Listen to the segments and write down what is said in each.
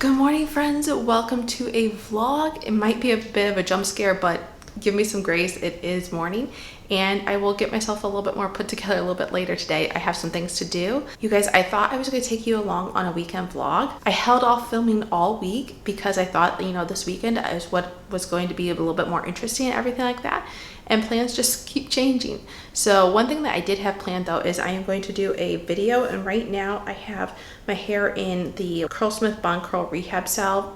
Good morning, friends. Welcome to a vlog. It might be a bit of a jump scare, but give me some grace. It is morning and I will get myself a little bit more put together a little bit later today. I have some things to do. You guys, I thought I was going to take you along on a weekend vlog. I held off filming all week because I thought, this weekend is what was going to be a little bit more interesting and everything like that. And plans just keep changing. So one thing that I did have planned though is I am going to do a video, and right now I have my hair in the Curlsmith Bond Curl Rehab Salve.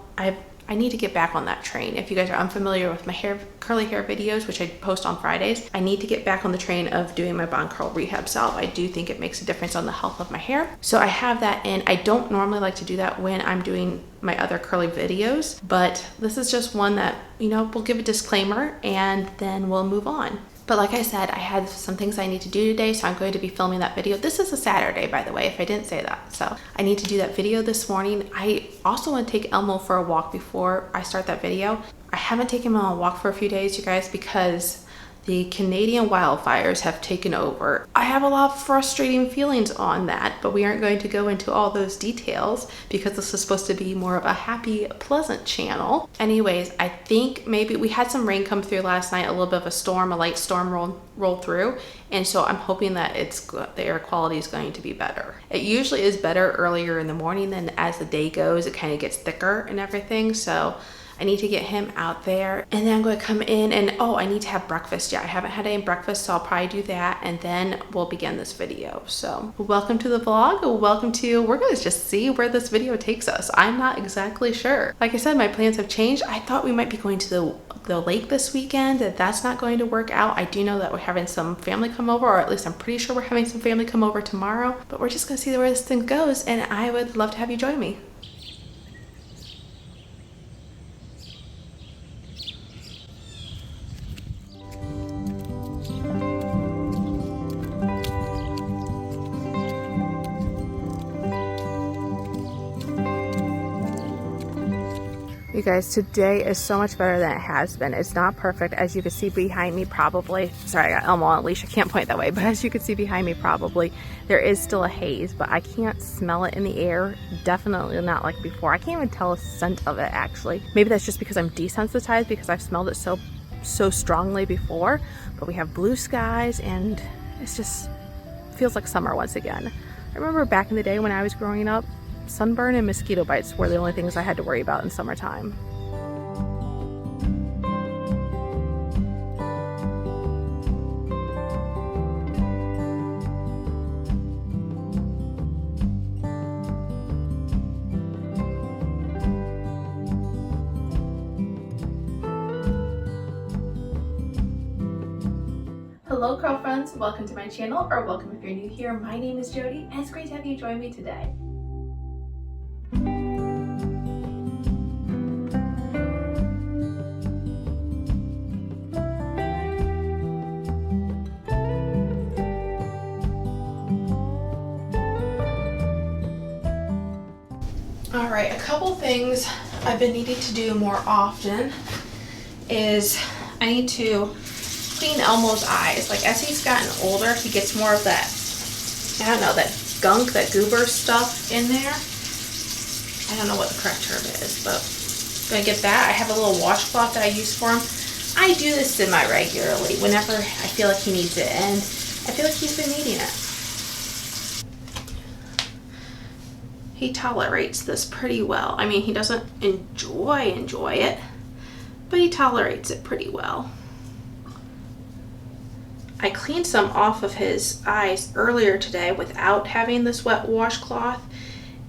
I need to get back on that train. If you guys are unfamiliar with my curly hair videos, which I post on Fridays, I need to get back on the train of doing my Bond Curl Rehab Salve. I do think it makes a difference on the health of my hair. So I have that in. I don't normally like to do that when I'm doing my other curly videos, but this is just one that, we'll give a disclaimer and then we'll move on. But like I said, I had some things I need to do today, so I'm going to be filming that video. This is a Saturday, by the way, if I didn't say that. So I need to do that video this morning. I also want to take Elmo for a walk before I start that video. I haven't taken him on a walk for a few days, you guys, because the Canadian wildfires have taken over. I have a lot of frustrating feelings on that, but we aren't going to go into all those details because this is supposed to be more of a happy, pleasant channel. Anyways, I think maybe we had some rain come through last night, a little bit of a storm, a light storm roll through. And so I'm hoping that the air quality is going to be better. It usually is better earlier in the morning, then as the day goes, it kind of gets thicker and everything. So I need to get him out there, and then I'm going to come in and, I need to have breakfast. Yeah, I haven't had any breakfast, so I'll probably do that, and then we'll begin this video. So welcome to the vlog. We're going to just see where this video takes us. I'm not exactly sure. Like I said, my plans have changed. I thought we might be going to the lake this weekend. That's not going to work out. I do know that we're having some family come over, or at least I'm pretty sure we're having some family come over tomorrow, but we're just going to see where this thing goes, and I would love to have you join me. You guys, today is so much better than it has been. It's not perfect, as you can see behind me probably. Sorry, I got Elmo on a leash, I can't point that way, but as you can see behind me probably, there is still a haze, but I can't smell it in the air. Definitely not like before. I can't even tell a scent of it, actually. Maybe that's just because I'm desensitized because I've smelled it so strongly before, but we have blue skies and it's just feels like summer once again. I remember back in the day when I was growing up, sunburn and mosquito bites were the only things I had to worry about in summertime. Hello curl friends, welcome to my channel, or welcome if you're new here. My name is Jody and it's great to have you join me today. Alright, a couple things I've been needing to do more often is I need to clean Elmo's eyes. Like as he's gotten older, he gets more of that, that gunk, that goober stuff in there. I don't know what the correct term is, but I'm gonna get that. I have a little washcloth that I use for him. I do this semi-regularly whenever I feel like he needs it, and I feel like he's been needing it. He tolerates this pretty well. I mean, he doesn't enjoy it, but he tolerates it pretty well. I cleaned some off of his eyes earlier today without having this wet washcloth,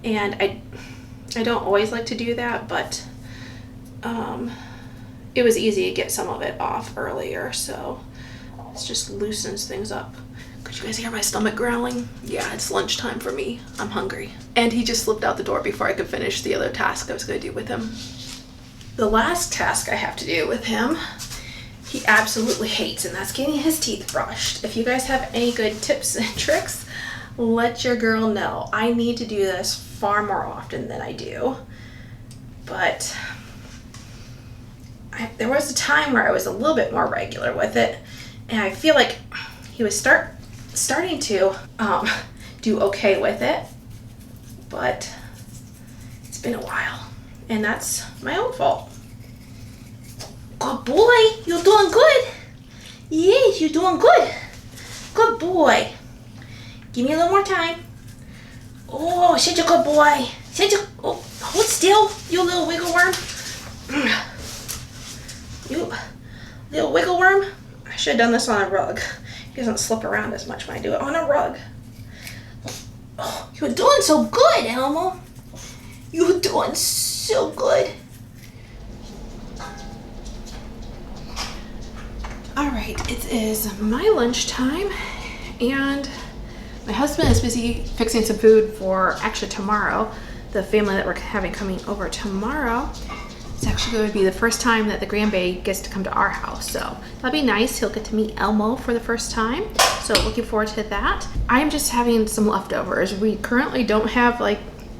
and I don't always like to do that, but it was easy to get some of it off earlier, so it just loosens things up. Could you guys hear my stomach growling? Yeah, it's lunchtime for me. I'm hungry. And he just slipped out the door before I could finish the other task I was going to do with him. The last task I have to do with him, he absolutely hates, and that's getting his teeth brushed. If you guys have any good tips and tricks, let your girl know. I need to do this far more often than I do. But there was a time where I was a little bit more regular with it, and I feel like he was starting to do okay with it, but it's been a while. And that's my own fault. Good boy, you're doing good. Yes, you're doing good. Good boy. Give me a little more time. Oh, such a good boy. Hold still, you little wiggle worm. You little wiggle worm. I should have done this on a rug. He doesn't slip around as much when I do it on a rug. Oh, you're doing so good, Elmo. You're doing so good. All right, it is my lunchtime, and my husband is busy fixing some food for actually tomorrow. The family that we're having coming over tomorrow. It's actually going to be the first time that the grandbaby gets to come to our house, so that'll be nice. He'll get to meet Elmo for the first time, so looking forward to that. I'm just having some leftovers. We currently don't have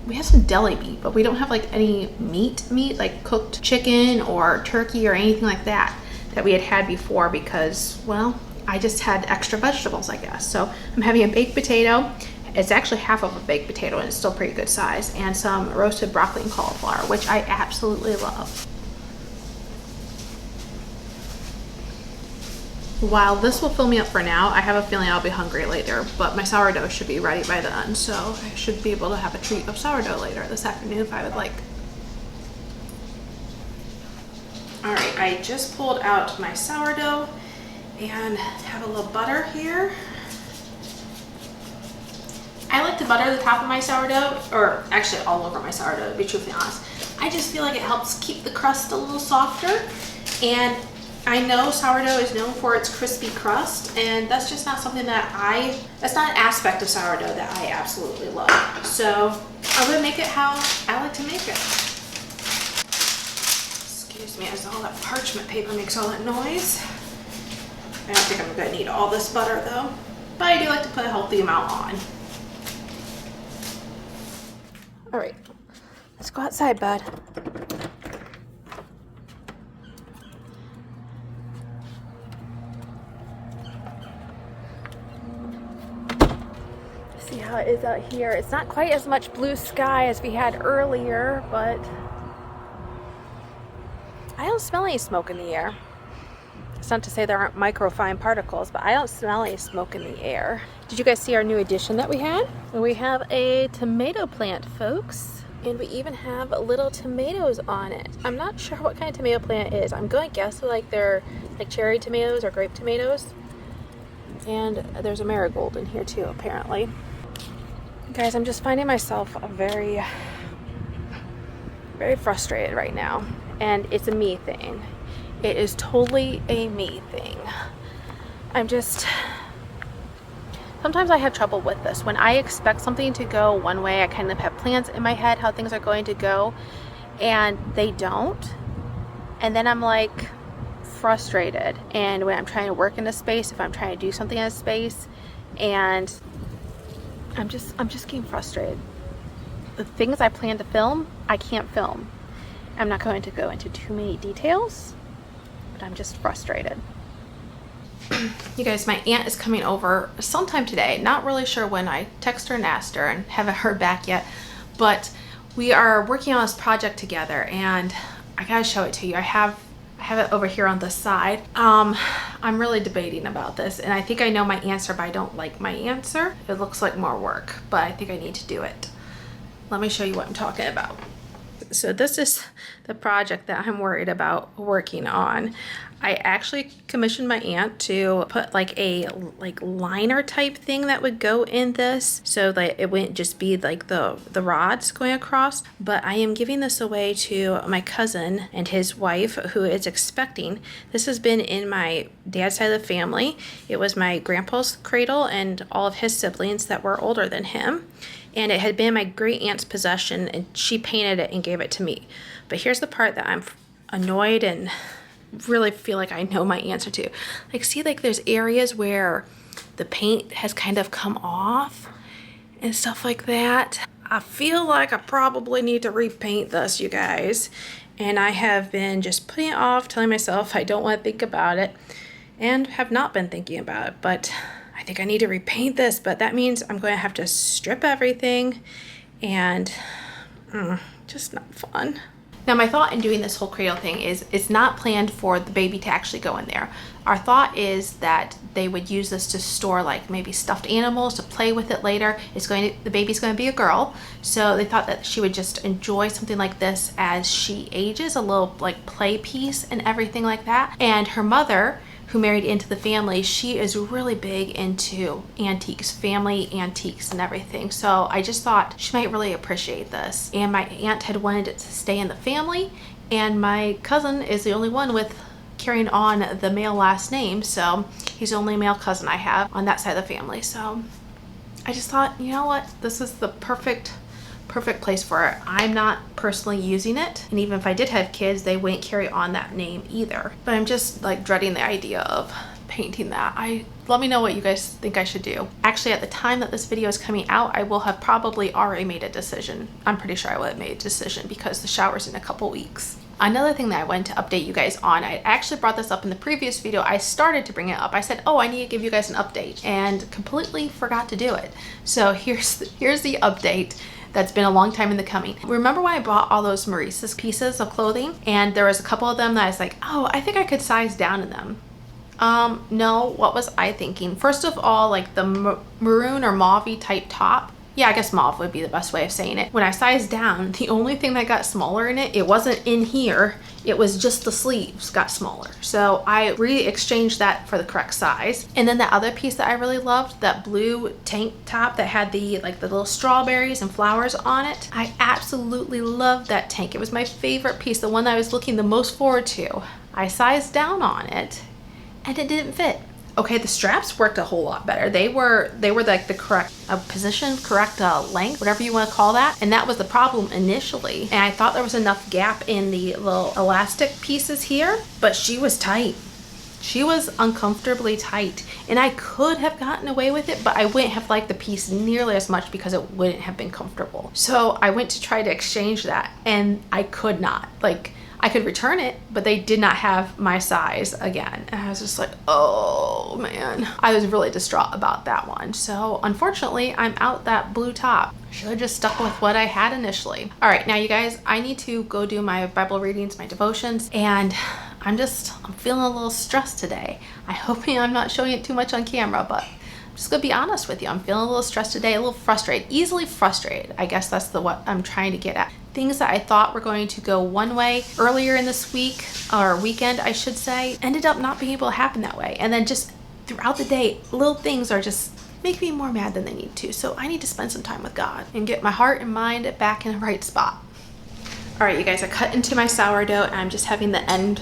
we have some deli meat, but we don't have any meat, like cooked chicken or turkey or anything like that we had before because, well, I just had extra vegetables, I guess. So I'm having a baked potato. It's actually half of a baked potato and it's still pretty good size, and some roasted broccoli and cauliflower, which I absolutely love. While this will fill me up for now, I have a feeling I'll be hungry later, but my sourdough should be ready by then, so I should be able to have a treat of sourdough later this afternoon if I would like. All right, I just pulled out my sourdough and have a little butter here. I like to butter the top of my sourdough, or actually all over my sourdough, to be truthfully honest. I just feel like it helps keep the crust a little softer, and I know sourdough is known for its crispy crust, and that's just not something that's not an aspect of sourdough that I absolutely love. So I'm gonna make it how I like to make it. Excuse me, as all that parchment paper makes all that noise. I don't think I'm gonna need all this butter though, but I do like to put a healthy amount on. All right, let's go outside, bud. See how it is out here. It's not quite as much blue sky as we had earlier, but I don't smell any smoke in the air. It's not to say there aren't microfine particles, but I don't smell any smoke in the air. Did you guys see our new addition that we had? We have a tomato plant, folks, and we even have little tomatoes on it. I'm not sure what kind of tomato plant it is. I'm going to guess they're like cherry tomatoes or grape tomatoes. And there's a marigold in here too, apparently. Guys, I'm just finding myself very frustrated right now, and it's a me thing. It is totally a me thing. Sometimes I have trouble with this. When I expect something to go one way, I kind of have plans in my head how things are going to go, and they don't. And then I'm like frustrated. And when I'm trying to work in a space, if I'm trying to do something in a space, and I'm just getting frustrated. The things I plan to film, I can't film. I'm not going to go into too many details, but I'm just frustrated. You guys, my aunt is coming over sometime today. Not really sure when. I texted her and asked her and haven't heard back yet, but we are working on this project together, and I gotta show it to you. I have it over here on the side. I'm really debating about this, and I think I know my answer, but I don't like my answer. It looks like more work, but I think I need to do it. Let me show you what I'm talking about. So this is the project that I'm worried about working on. I actually commissioned my aunt to put a liner type thing that would go in this, so that it wouldn't just be like the rods going across. But I am giving this away to my cousin and his wife, who is expecting. This has been in my dad's side of the family. It was my grandpa's cradle and all of his siblings that were older than him. And it had been in my great aunt's possession, and she painted it and gave it to me. But here's the part that I'm annoyed and really feel like I know my answer to. See, there's areas where the paint has kind of come off and stuff like that. I feel like I probably need to repaint this, you guys. And I have been just putting it off, telling myself I don't want to think about it, and have not been thinking about it. But I think I need to repaint this, but that means I'm going to have to strip everything, and just not fun. Now my thought in doing this whole cradle thing is it's not planned for the baby to actually go in there. Our thought is that they would use this to store like maybe stuffed animals to play with it later. The baby's going to be a girl, so they thought that she would just enjoy something like this as she ages, a little like play piece and everything like that. And her mother, who married into the family, she is really big into antiques, family antiques and everything. So I just thought she might really appreciate this. And my aunt had wanted it to stay in the family, and my cousin is the only one with carrying on the male last name, so he's the only male cousin I have on that side of the family. So I just thought, you know what, this is the perfect place for it. I'm not personally using it, and even if I did have kids, they wouldn't carry on that name either. But I'm just like dreading the idea of painting that. Let me know what you guys think I should do. Actually, at the time that this video is coming out, I will have probably already made a decision. I'm pretty sure I will have made a decision because the shower's in a couple weeks. Another thing that I wanted to update you guys on, I actually brought this up in the previous video. I started to bring it up. I said, oh, I need to give you guys an update, and completely forgot to do it. So here's the update. That's been a long time in the coming. Remember when I bought all those Maurice's pieces of clothing, and there was a couple of them that I was like, oh, I think I could size down in them. No, what was I thinking? First of all, like the maroon or mauve type top. Yeah, I guess mauve would be the best way of saying it. When I sized down, the only thing that got smaller in it wasn't in here. It was just the sleeves got smaller. So I re-exchanged that for the correct size. And then the other piece that I really loved, that blue tank top that had the little strawberries and flowers on it. I absolutely loved that tank. It was my favorite piece, the one that I was looking the most forward to. I sized down on it and it didn't fit. Okay, the straps worked a whole lot better. They were like the correct position, correct length, whatever you want to call that. And that was the problem initially. And I thought there was enough gap in the little elastic pieces here, but she was tight. She was uncomfortably tight, and I could have gotten away with it, but I wouldn't have liked the piece nearly as much because it wouldn't have been comfortable. So I went to try to exchange that, and I could not. Like, I could return it, but they did not have my size again. And I was just like, oh man. I was really distraught about that one. So unfortunately, I'm out that blue top. Should have just stuck with what I had initially. All right, now you guys, I need to go do my Bible readings, my devotions, and I'm feeling a little stressed today. I hope I'm not showing it too much on camera, but I'm just gonna be honest with you. I'm feeling a little stressed today, a little frustrated, easily frustrated. I guess that's what I'm trying to get at. Things that I thought were going to go one way earlier in this week, or weekend, I should say, ended up not being able to happen that way. And then just throughout the day, little things are just making me more mad than they need to. So I need to spend some time with God and get my heart and mind back in the right spot. All right, you guys, I cut into my sourdough, and I'm just having the end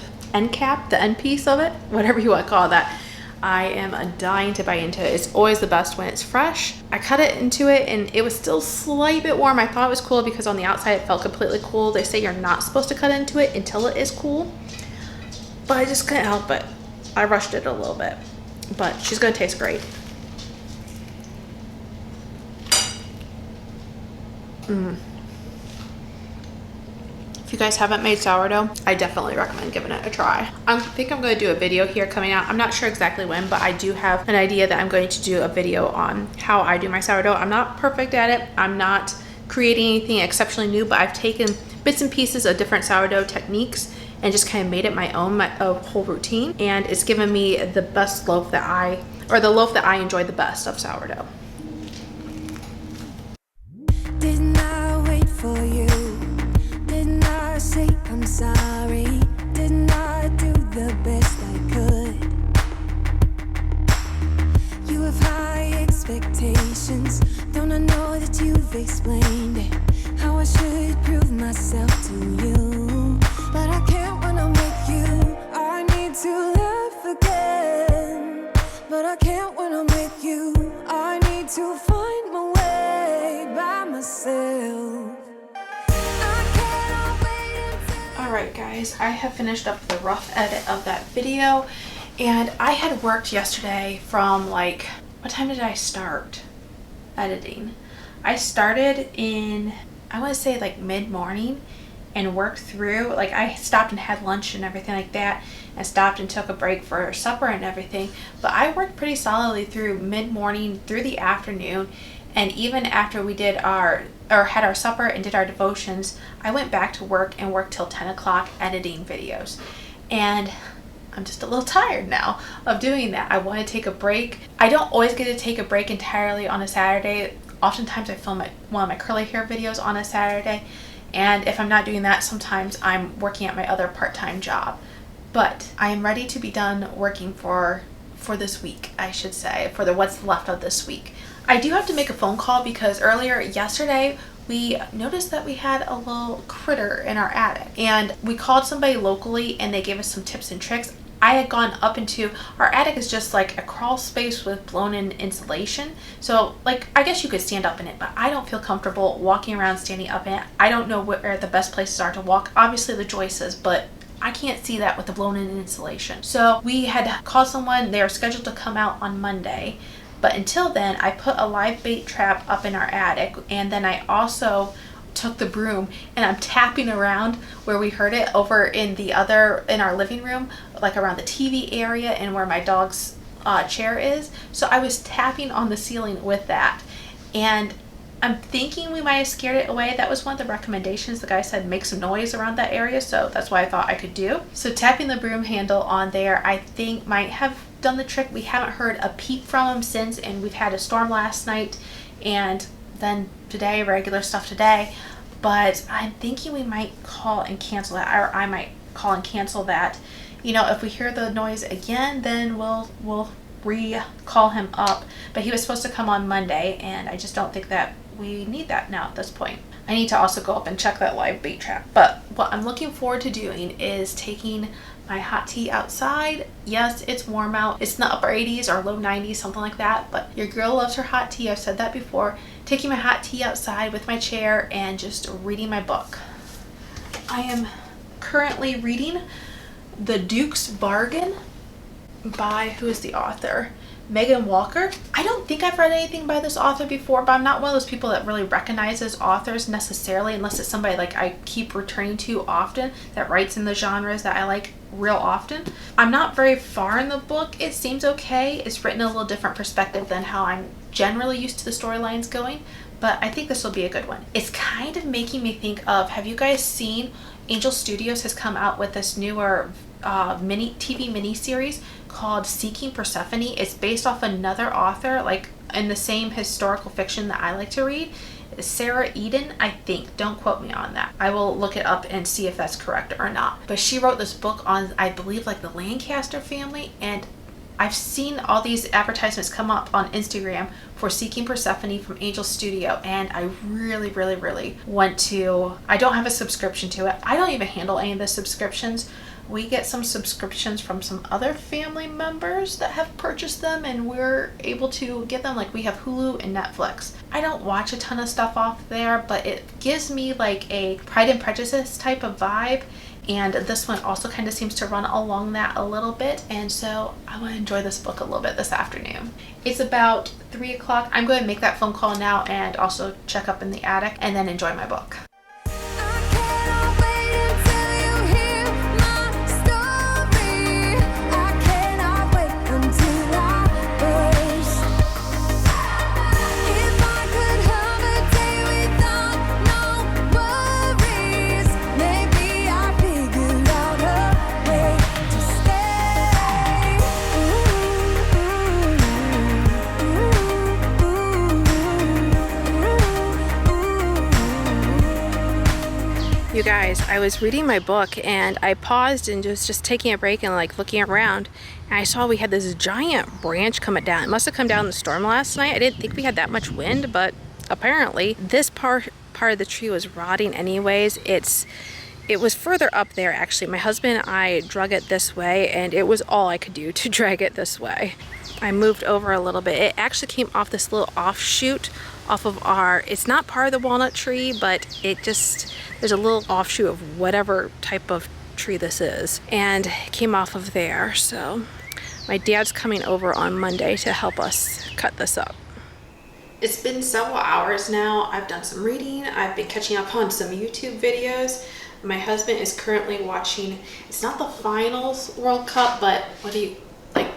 cap, the end piece of it, whatever you want to call that. I am dying to bite into it. It's always the best when it's fresh. I cut it into it, and it was still a slight bit warm. I thought it was cool because on the outside it felt completely cool. They say you're not supposed to cut into it until it is cool, but I just couldn't help it. I rushed it a little bit, but she's gonna taste great. If you guys haven't made sourdough, I definitely recommend giving it a try. I think I'm going to do a video here coming out. I'm not sure exactly when, but I do have an idea that I'm going to do a video on how I do my sourdough. I'm not perfect at it. I'm not creating anything exceptionally new, but I've taken bits and pieces of different sourdough techniques and just kind of made it my own, my whole routine. And it's given me the best loaf the loaf that I enjoy the best of sourdough. Didn't I wait for you? Didn't I say I'm sorry? Didn't I do the best I could? You have high expectations. Don't I know that you've explained it? How I should prove myself to you. But I can't when I'm with you. I need to laugh again. But I can't when I'm with you. I need to find my way by myself. Alright guys, I have finished up the rough edit of that video, and I had worked yesterday from what time did I start editing? I started in, I want to say mid-morning, and worked through, I stopped and had lunch and everything like that, and stopped and took a break for supper and everything, but I worked pretty solidly through mid-morning, through the afternoon, and even after we did our or had our supper and did our devotions, I went back to work and worked till 10 o'clock editing videos. And I'm just a little tired now of doing that. I want to take a break. I don't always get to take a break entirely on a Saturday. Oftentimes I film one of my curly hair videos on a Saturday. And if I'm not doing that, sometimes I'm working at my other part-time job. But I am ready to be done working for this week, I should say, for what's left of this week. I do have to make a phone call because earlier yesterday we noticed that we had a little critter in our attic, and we called somebody locally and they gave us some tips and tricks. I had gone up into our attic is just like a crawl space with blown in insulation. So like, I guess you could stand up in it, but I don't feel comfortable walking around standing up in it. I don't know where the best places are to walk. Obviously the joists, but I can't see that with the blown in insulation. So we had called someone. They are scheduled to come out on Monday. But until then, I put a live bait trap up in our attic, and then I also took the broom and I'm tapping around where we heard it over in our living room, like around the TV area and where my dog's chair is. So I was tapping on the ceiling with that, and I'm thinking we might have scared it away. That was one of the recommendations. The guy said make some noise around that area, so that's what I thought I could do. So tapping the broom handle on there, I think might have done the trick. We haven't heard a peep from him since, and we've had a storm last night and then today, regular stuff today. But I'm thinking we might call and cancel that, or I might call and cancel that. You know, if we hear the noise again, then we'll re-call him up. But he was supposed to come on Monday, and I just don't think that we need that now at this point. I need to also go up and check that live bait trap. But what I'm looking forward to doing is taking my hot tea outside. Yes, it's warm out. It's in the upper 80s or low 90s, something like that. But your girl loves her hot tea. I've said that before. Taking my hot tea outside with my chair and just reading my book. I am currently reading The Duke's Bargain by, who is the author? Megan Walker. I don't think I've read anything by this author before, but I'm not one of those people that really recognizes authors necessarily, unless it's somebody like I keep returning to often that writes in the genres that I like real often. I'm not very far in the book. It seems okay. It's written in a little different perspective than how I'm generally used to the storylines going, but I think this will be a good one. It's kind of making me think of, have you guys seen Angel Studios has come out with this newer TV mini series called Seeking Persephone. It's based off another author, like in the same historical fiction that I like to read. Sarah Eden, I think. Don't quote me on that. I will look it up and see if that's correct or not. But she wrote this book on, I believe, like the Lancaster family, and I've seen all these advertisements come up on Instagram for Seeking Persephone from Angel Studio, and I really, really, really want to. I don't have a subscription to it. I don't even handle any of the subscriptions. We get some subscriptions from some other family members that have purchased them, and we're able to get them. Like, we have Hulu and Netflix. I don't watch a ton of stuff off there, but it gives me like a Pride and Prejudice type of vibe, and this one also kind of seems to run along that a little bit, and so I want to enjoy this book a little bit this afternoon. It's about 3 o'clock. I'm going to make that phone call now and also check up in the attic and then enjoy my book. You guys, I was reading my book and I paused and just taking a break and like looking around, and I saw we had this giant branch coming down. It must have come down in the storm last night. I didn't think we had that much wind, but apparently this part of the tree was rotting anyways. It was further up there actually. My husband and I drug it this way, and it was all I could do to drag it this way. I moved over a little bit. It actually came off this little offshoot off of it's not part of the walnut tree, but there's a little offshoot of whatever type of tree this is, and it came off of there. So my dad's coming over on Monday to help us cut this up. It's been several hours now. I've done some reading. I've been catching up on some YouTube videos. My husband is currently watching, it's not the finals World Cup, but the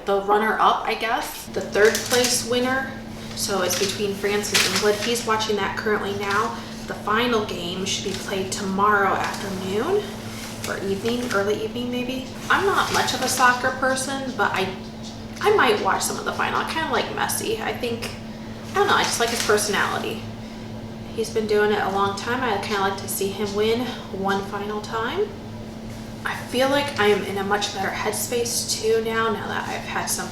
runner-up, I guess, the third place winner. So it's between France and England. He's watching that currently now. The final game should be played tomorrow afternoon or evening, early evening maybe. I'm not much of a soccer person, but I might watch some of the final. I kind of like Messi. I don't know, I just like his personality. He's been doing it a long time. I kind of like to see him win one final time. I feel like I am in a much better headspace too now that I've had some,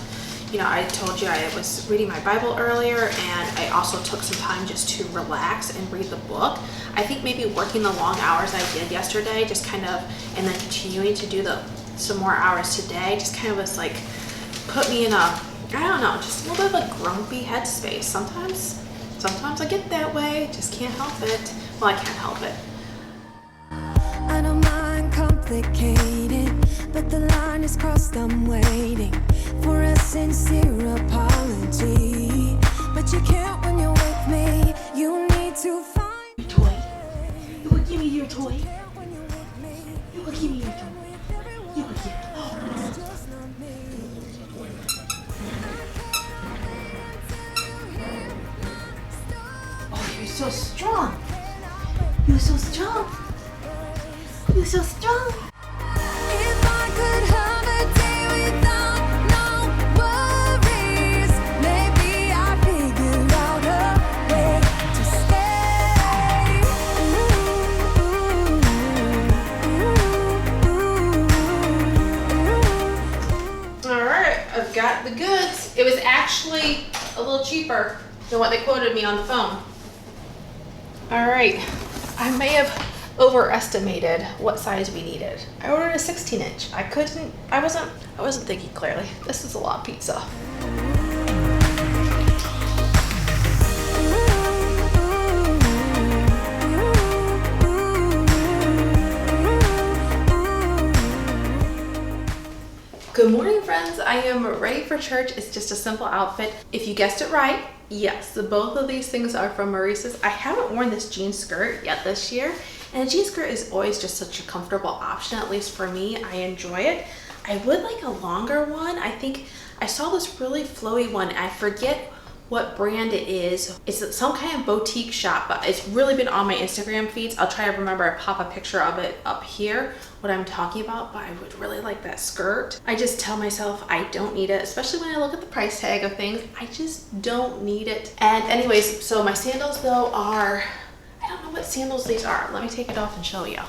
I told you I was reading my Bible earlier, and I also took some time just to relax and read the book. I think maybe working the long hours I did yesterday, just kind of, and then continuing to do some more hours today, just kind of was like, put me in I don't know, just a little bit of a grumpy headspace. Sometimes I get that way, just can't help it. Well, I can't help it. I don't mind complicated, but the line is crossed, I'm waiting for a sincere apology. But you can't when you're with me, you need to find your toy. You will give me your toy. You will give me your toy. You will give me. Oh, you're so strong. You're so strong. You're so strong. If I could have a day without no worries, maybe I figure out a way to stay. All right, I've got the goods. It was actually a little cheaper than what they quoted me on the phone. All right, I may have overestimated what size we needed. I ordered a 16-inch. I wasn't thinking clearly. This is a lot of pizza. Good morning, friends. I am ready for church. It's just a simple outfit. If you guessed it right, yes, both of these things are from Maurice's. I haven't worn this jean skirt yet this year, and a jean skirt is always just such a comfortable option, at least for me. I enjoy it. I would like a longer one. I think I saw this really flowy one. I forget what brand it is. It's some kind of boutique shop, but it's really been on my Instagram feeds. I'll try to remember to pop a picture of it up here, what I'm talking about, but I would really like that skirt. I just tell myself I don't need it, especially when I look at the price tag of things. I just don't need it. And anyways, so my sandals though are, I don't know what sandals these are. Let me take it off and show you.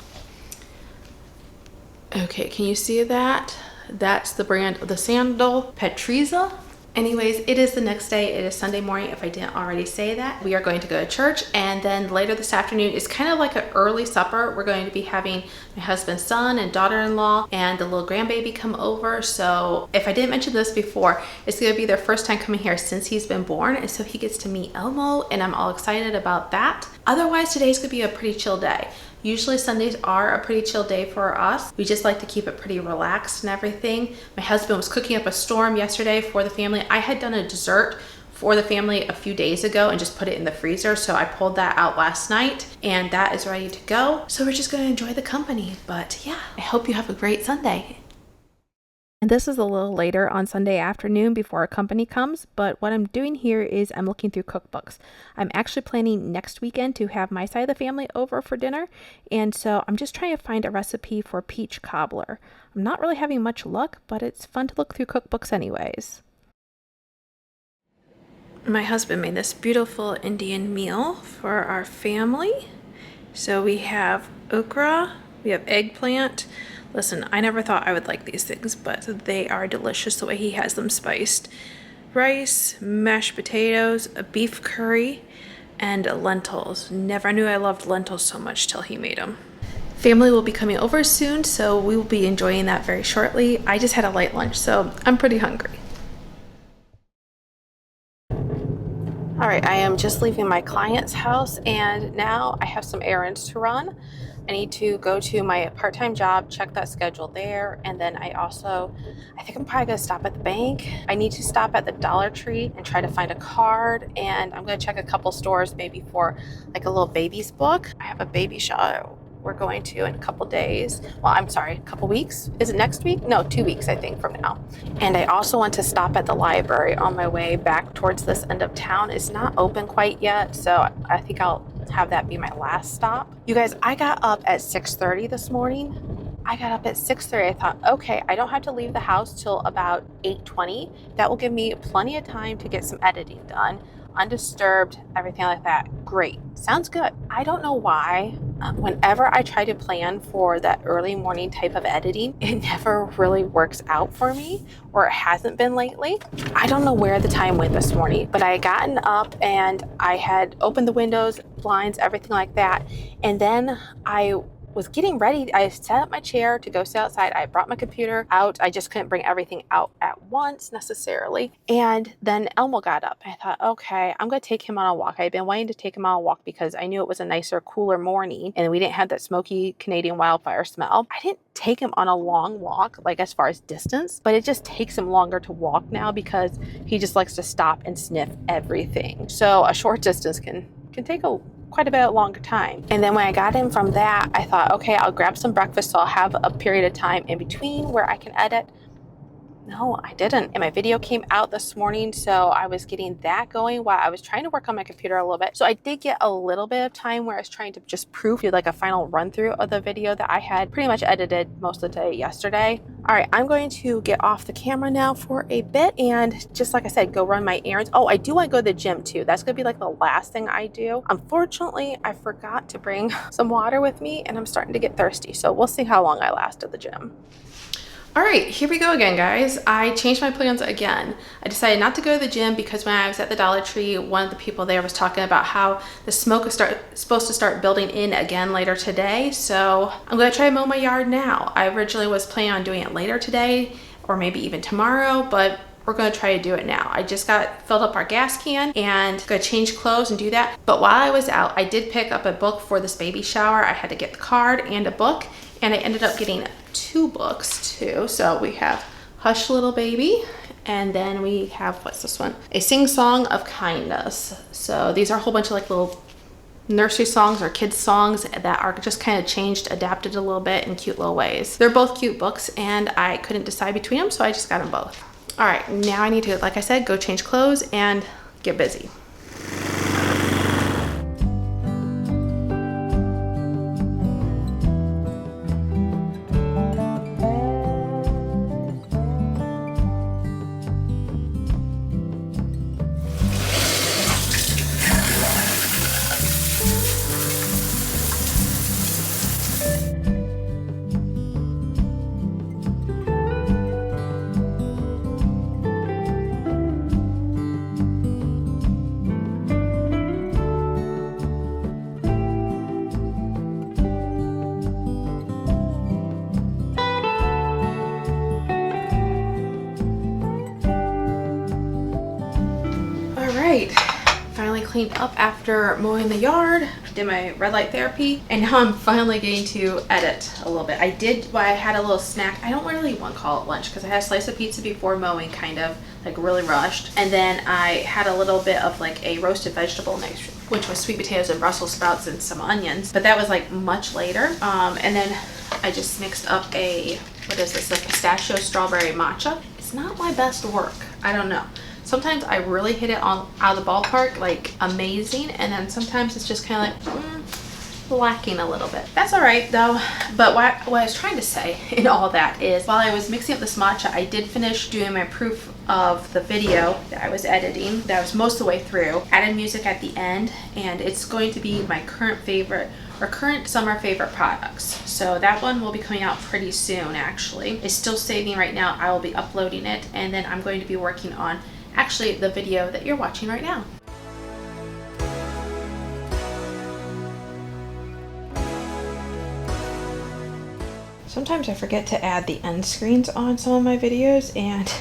Okay, can you see that? That's the brand of the sandal, Petriza. Anyways, it is the next day. It is Sunday morning, if I didn't already say that. We are going to go to church, and then later this afternoon is kind of like an early supper. We're going to be having my husband's son and daughter-in-law and the little grandbaby come over. So if I didn't mention this before, it's going to be their first time coming here since he's been born, and so he gets to meet Elmo, and I'm all excited about that. Otherwise, today's going to be a pretty chill day. Usually Sundays are a pretty chill day for us. We just like to keep it pretty relaxed and everything. My husband was cooking up a storm yesterday for the family. I had done a dessert for the family a few days ago and just put it in the freezer. So I pulled that out last night and that is ready to go. So we're just gonna enjoy the company. But yeah, I hope you have a great Sunday. And this is a little later on Sunday afternoon before our company comes, but what I'm doing here is I'm looking through cookbooks. I'm actually planning next weekend to have my side of the family over for dinner, and so I'm just trying to find a recipe for peach cobbler. I'm not really having much luck, but it's fun to look through cookbooks anyways. My husband made this beautiful Indian meal for our family. So we have okra, we have eggplant. Listen, I never thought I would like these things, but they are delicious the way he has them spiced. Rice, mashed potatoes, a beef curry, and lentils. Never knew I loved lentils so much till he made them. Family will be coming over soon, so we will be enjoying that very shortly. I just had a light lunch, so I'm pretty hungry. All right, I am just leaving my client's house, and now I have some errands to run. I need to go to my part-time job, check that schedule there, and then I think I'm probably gonna stop at the bank. I need to stop at the Dollar Tree and try to find a card, and I'm gonna check a couple stores maybe for like a little baby's book. I have a baby shower we're going to in a couple days. Well, I'm sorry, a couple weeks. Is it next week? No, 2 weeks, I think, from now. And I also want to stop at the library on my way back towards this end of town. It's not open quite yet, so I think I'll have that be my last stop. You guys, I got up at 6:30 this morning. I got up at 6:30. I thought, okay, I don't have to leave the house till about 8:20. That will give me plenty of time to get some editing done, undisturbed, everything like that. Great. Sounds good. I don't know why. Whenever I try to plan for that early morning type of editing, it never really works out for me, or it hasn't been lately. I don't know where the time went this morning, but I had gotten up and I had opened the windows, blinds, everything like that. And then I was getting ready. I set up my chair to go sit outside. I brought my computer out. I just couldn't bring everything out at once necessarily. And then Elmo got up. I thought, okay, I'm going to take him on a walk. I had been wanting to take him on a walk because I knew it was a nicer, cooler morning and we didn't have that smoky Canadian wildfire smell. I didn't take him on a long walk, like as far as distance, but it just takes him longer to walk now because he just likes to stop and sniff everything. So a short distance can take quite a bit longer time. And then when I got in from that, I thought, okay, I'll grab some breakfast so I'll have a period of time in between where I can edit. No, I didn't. And my video came out this morning, so I was getting that going while I was trying to work on my computer a little bit. So I did get a little bit of time where I was trying to just do like a final run through of the video that I had pretty much edited most of the day yesterday. All right, I'm going to get off the camera now for a bit and just like I said, go run my errands. Oh, I do want to go to the gym too. That's going to be like the last thing I do. Unfortunately, I forgot to bring some water with me and I'm starting to get thirsty. So we'll see how long I last at the gym. All right, here we go again, guys. I changed my plans again. I decided not to go to the gym because when I was at the Dollar Tree, one of the people there was talking about how the smoke is supposed to start building in again later today. So I'm gonna try to mow my yard now. I originally was planning on doing it later today or maybe even tomorrow, but we're gonna try to do it now. I just filled up our gas can and gonna change clothes and do that. But while I was out, I did pick up a book for this baby shower. I had to get the card and a book, and I ended up getting 2 books too. So we have Hush Little Baby, and then we have, what's this one? A Sing Song of Kindness. So these are a whole bunch of like little nursery songs or kids songs that are just kind of changed, adapted a little bit in cute little ways. They're both cute books and I couldn't decide between them, so I just got them both. All right, now I need to, like I said, go change clothes and get busy. Finally cleaned up after mowing the yard, did my red light therapy, and now I'm finally getting to edit a little bit. I had a little snack. I don't really want to call it lunch because I had a slice of pizza before mowing, kind of like really rushed, and then I had a little bit of like a roasted vegetable mix, which was sweet potatoes and Brussels sprouts and some onions, but that was like much later. And then I just mixed up a pistachio strawberry matcha. It's not my best work, I don't know. Sometimes I really hit it out of the ballpark, like amazing, and then sometimes it's just kind of like lacking a little bit. That's all right though. But what I was trying to say in all that is, while I was mixing up this matcha, I did finish doing my proof of the video that I was editing. That was most of the way through. Added music at the end, and it's going to be my current summer favorite products. So that one will be coming out pretty soon actually. It's still saving right now. I will be uploading it, and then I'm going to be working on actually the video that you're watching right now. Sometimes I forget to add the end screens on some of my videos, and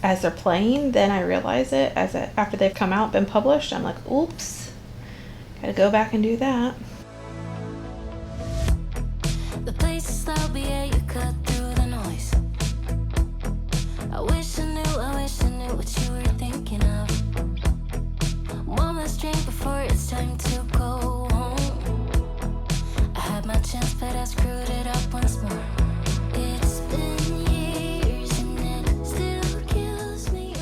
as they're playing, then I realize it after they've come out, been published. I'm like, oops, gotta go back and do that. The places I'll be at, you cut through the noise. I wish I knew what you were thinking of. One last drink before it's time to go home. I had my chance, but I screwed it up once more. It's been years and it still kills me.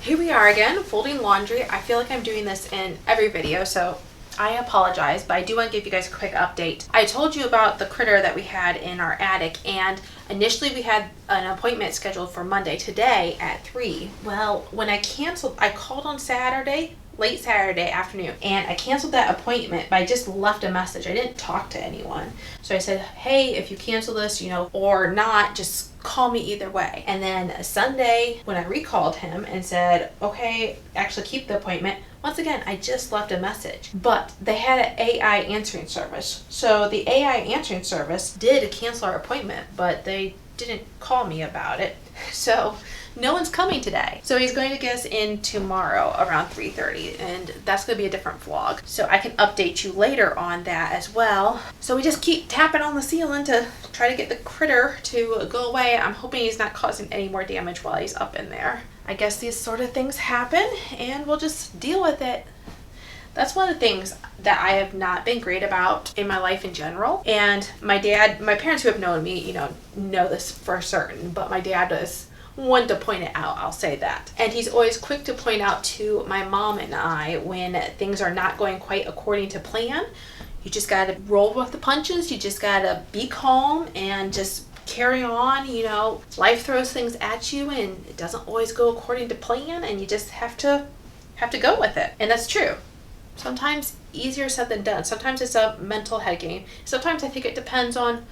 Here we are again, folding laundry. I feel like I'm doing this in every video, so I apologize, but I do want to give you guys a quick update. I told you about the critter that we had in our attic, and initially we had an appointment scheduled for Monday, today at 3. Well, when I canceled, I called on Saturday, late Saturday afternoon, and I canceled that appointment, but I just left a message. I didn't talk to anyone. So I said, hey, if you cancel this, or not, just call me either way. And then Sunday, when I recalled him and said, okay, actually keep the appointment, once again, I just left a message. But they had an AI answering service. So the AI answering service did cancel our appointment, but they didn't call me about it. So no one's coming today. So he's going to get us in tomorrow around 3:30, and that's going to be a different vlog. So I can update you later on that as well. So we just keep tapping on the ceiling to try to get the critter to go away. I'm hoping he's not causing any more damage while he's up in there. I guess these sort of things happen, and we'll just deal with it. That's one of the things that I have not been great about in my life in general. And my parents who have known me, know this for certain, but my dad is one to point it out, I'll say that. And he's always quick to point out to my mom and I when things are not going quite according to plan. You just gotta roll with the punches. You just gotta be calm and just carry on. Life throws things at you and it doesn't always go according to plan, and you just have to go with it. And that's true. Sometimes easier said than done. Sometimes it's a mental head game. Sometimes I think it depends on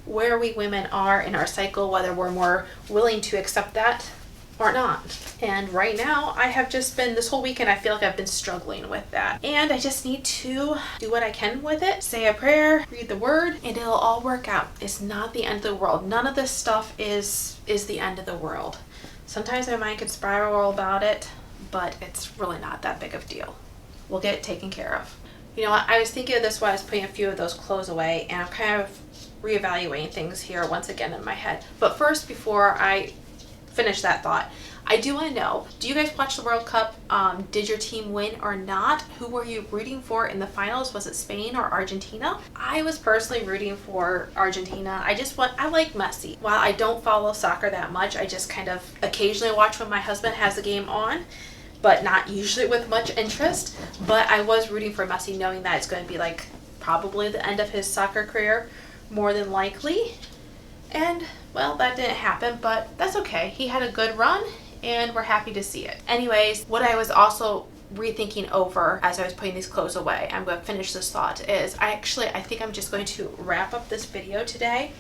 where we women are in our cycle, whether we're more willing to accept that or not. And right now, I have just been, this whole weekend, I feel like I've been struggling with that. And I just need to do what I can with it, say a prayer, read the word, and it'll all work out. It's not the end of the world. None of this stuff is the end of the world. Sometimes my mind can spiral about it, but it's really not that big of a deal. We'll get it taken care of. I was thinking of this while I was putting a few of those clothes away, and I'm kind of reevaluating things here once again in my head. But first, before I finish that thought, I do want to know, do you guys watch the World Cup? Did your team win or not? Who were you rooting for in the finals? Was it Spain or Argentina? I was personally rooting for Argentina. I like Messi. While I don't follow soccer that much, I just kind of occasionally watch when my husband has the game on, but not usually with much interest. But I was rooting for Messi, knowing that it's going to be like probably the end of his soccer career, more than likely. And well, that didn't happen, but that's okay. He had a good run and we're happy to see it. Anyways, what I was also rethinking over as I was putting these clothes away, I'm going to finish this thought, is I think I'm just going to wrap up this video today.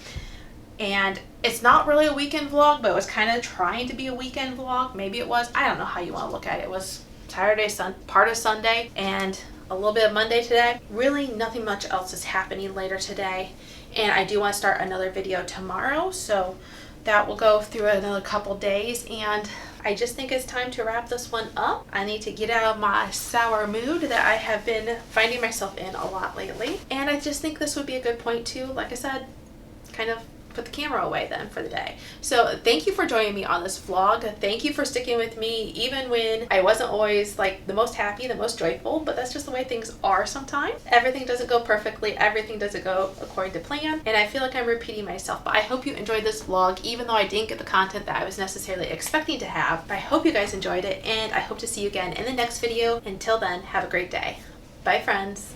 And it's not really a weekend vlog, but it was kind of trying to be a weekend vlog. Maybe it was. I don't know how you want to look at it. It was Saturday, part of Sunday, and a little bit of Monday today. Really nothing much else is happening later today. And I do want to start another video tomorrow, so that will go through another couple days. And I just think it's time to wrap this one up. I need to get out of my sour mood that I have been finding myself in a lot lately. And I just think this would be a good point to, like I said, kind of put the camera away then for the day. So thank you for joining me on this vlog. Thank you for sticking with me even when I wasn't always like the most happy, the most joyful, but that's just the way things are sometimes. Everything doesn't go perfectly. Everything doesn't go according to plan. And I feel like I'm repeating myself, but I hope you enjoyed this vlog, even though I didn't get the content that I was necessarily expecting to have. But I hope you guys enjoyed it, and I hope to see you again in the next video. Until then, have a great day. Bye, friends.